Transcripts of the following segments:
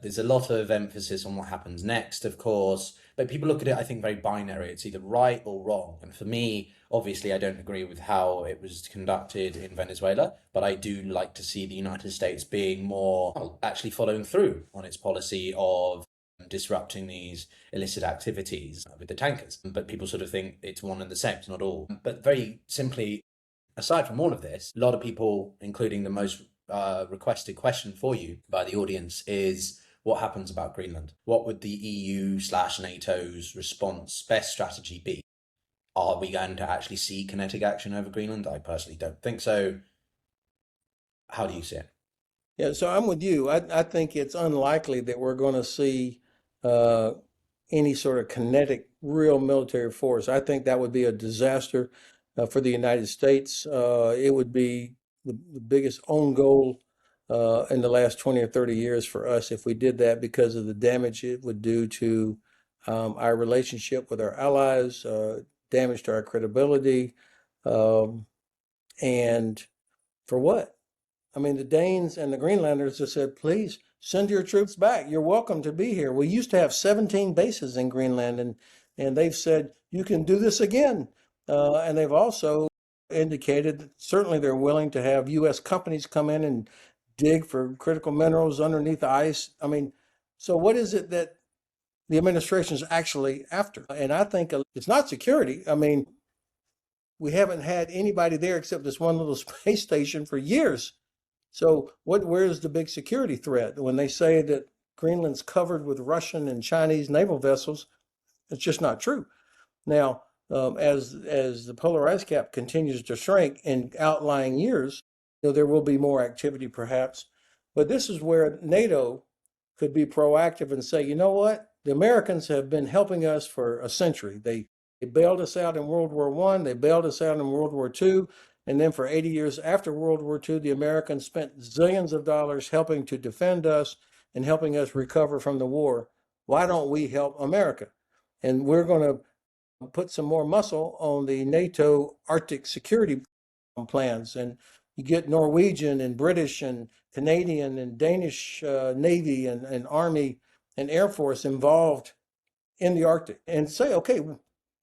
There's a lot of emphasis on what happens next, of course, but people look at it, I think, very binary. It's either right or wrong. And for me, obviously, I don't agree with how it was conducted in Venezuela, but I do like to see the United States being more, well, actually following through on its policy of disrupting these illicit activities with the tankers. But people sort of think it's one and the same, it's not all. But very simply, aside from all of this, a lot of people, including the most requested question for you by the audience, is what happens about Greenland? What would the EU/NATO's response best strategy be? Are we going to actually see kinetic action over Greenland? I personally don't think so. How do you see it? Yeah, so I'm with you. I think it's unlikely that we're going to see uh, any sort of kinetic, real military force. I think that would be a disaster for the United States. It would be the biggest own goal in the last 20 or 30 years for us if we did that because of the damage it would do to our relationship with our allies, damage to our credibility, um, and for what? I mean, the Danes and the Greenlanders have said, please send your troops back. You're welcome to be here. We used to have 17 bases in Greenland, and they've said, you can do this again. And they've also indicated that certainly they're willing to have U.S. companies come in and dig for critical minerals underneath the ice. I mean, so what is it that the administration is actually after? And I think it's not security. I mean, we haven't had anybody there except this one little space station for years. So where's the big security threat? When they say that Greenland's covered with Russian and Chinese naval vessels, it's just not true. Now, as the polar ice cap continues to shrink in outlying years, there will be more activity perhaps. But this is where NATO could be proactive and say, you know what? The Americans have been helping us for a century. They bailed us out in World War I, they bailed us out in World War II, and then for 80 years after World War II, the Americans spent zillions of dollars helping to defend us and helping us recover from the war. Why don't we help America? And we're going to put some more muscle on the NATO Arctic security plans. And you get Norwegian and British and Canadian and Danish Navy and Army and Air Force involved in the Arctic and say, okay,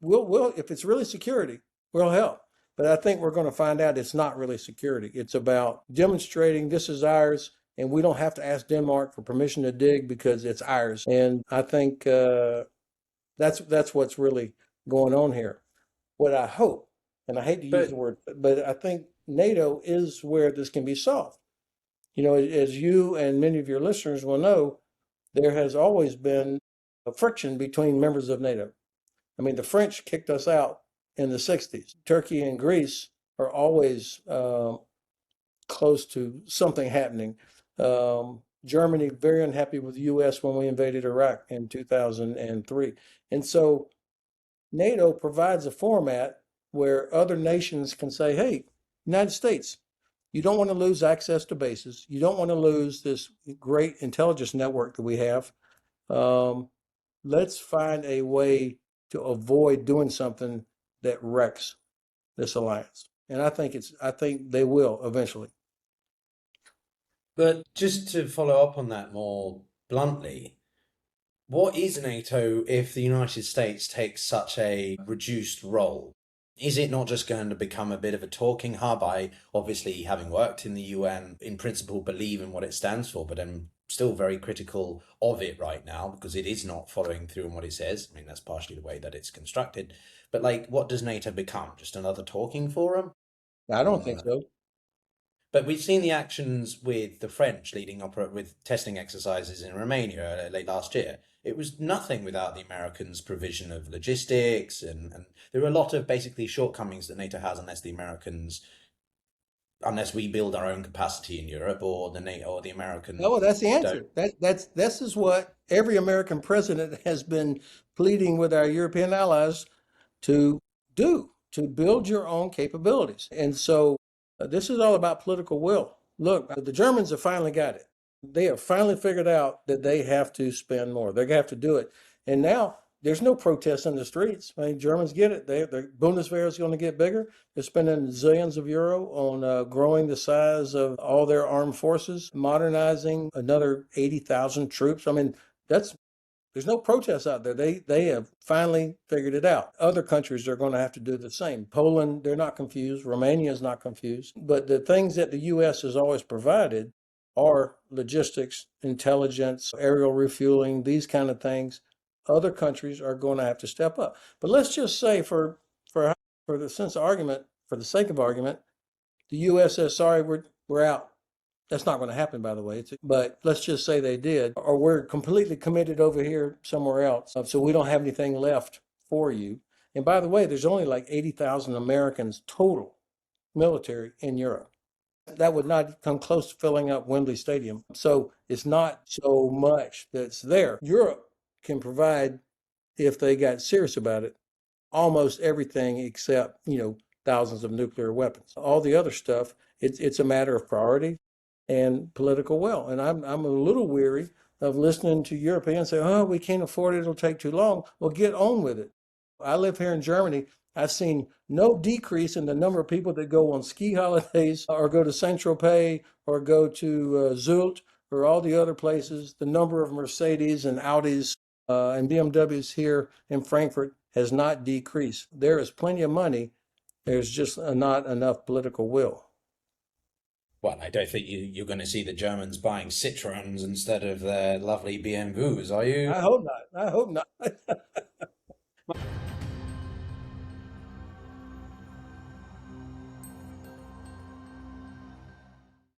we'll if it's really security, we'll help. But I think we're going to find out it's not really security. It's about demonstrating this is ours, and we don't have to ask Denmark for permission to dig because it's ours. And I think that's what's really going on here. What I hope, and I hate to use But the word, but I think NATO is where this can be solved. As you and many of your listeners will know, there has always been a friction between members of NATO. I mean, the French kicked us out in the 60s. Turkey and Greece are always close to something happening. Germany, very unhappy with the U.S. when we invaded Iraq in 2003. And so NATO provides a format where other nations can say, hey, United States, you don't want to lose access to bases. You don't want to lose this great intelligence network that we have. Let's find a way to avoid doing something that wrecks this alliance. And I think they will eventually. but just to follow up on that more bluntly, what is NATO if the United States takes such a reduced role? Is it not just going to become a bit of a talking hub? I obviously, having worked in the UN, in principle believe in what it stands for, but I'm still very critical of it right now because it is not following through on what it says. I mean, that's partially the way that it's constructed. But like, what does NATO become? Just another talking forum? I don't think Uh, so. but we've seen the actions with the French leading up with testing exercises in Romania late last year. It was nothing without the Americans' provision of logistics, and there are a lot of basically shortcomings that NATO has unless we build our own capacity in Europe or the NATO or the Oh, Americans that's the don't. answer. This is what every American president has been pleading with our European allies to do, to build your own capabilities. And so this is all about political will. Look, the Germans have finally got it. They have finally figured out that they have to spend more. They're going to have to do it. And now There's no protests in the streets. I mean, Germans get it. The Bundeswehr is going to get bigger. They're spending zillions of euro on growing the size of all their armed forces, modernizing another 80,000 troops. I mean, that's there's no protests out there. They have finally figured it out. Other countries are going to have to do the same. Poland, they're not confused. Romania is not confused. But the things that the U.S. has always provided are logistics, intelligence, aerial refueling, these kind of things. Other countries are going to have to step up. But let's just say, for for the sense of argument, for the sake of argument, the U.S. says, "Sorry, we're out." That's not going to happen, by the way. But let's just say they did, or we're completely committed over here somewhere else, so we don't have anything left for you. And by the way, there's only like 80,000 Americans total military in Europe. That would not come close to filling up Wembley Stadium. So it's not so much that's there. Europe can provide, if they got serious about it, almost everything except, thousands of nuclear weapons. All the other stuff, it's a matter of priority and political will. And I'm a little weary of listening to Europeans say, "Oh, we can't afford it, it'll take too long." Well, get on with it. I live here in Germany. I've seen no decrease in the number of people that go on ski holidays or go to Saint-Tropez or go to Zult or all the other places. The number of Mercedes and Audis and BMWs here in Frankfurt has not decreased. There is plenty of money. There's just not enough political will. Well, I don't think you're going to see the Germans buying Citroens instead of their lovely BMWs, are you? I hope not. I hope not.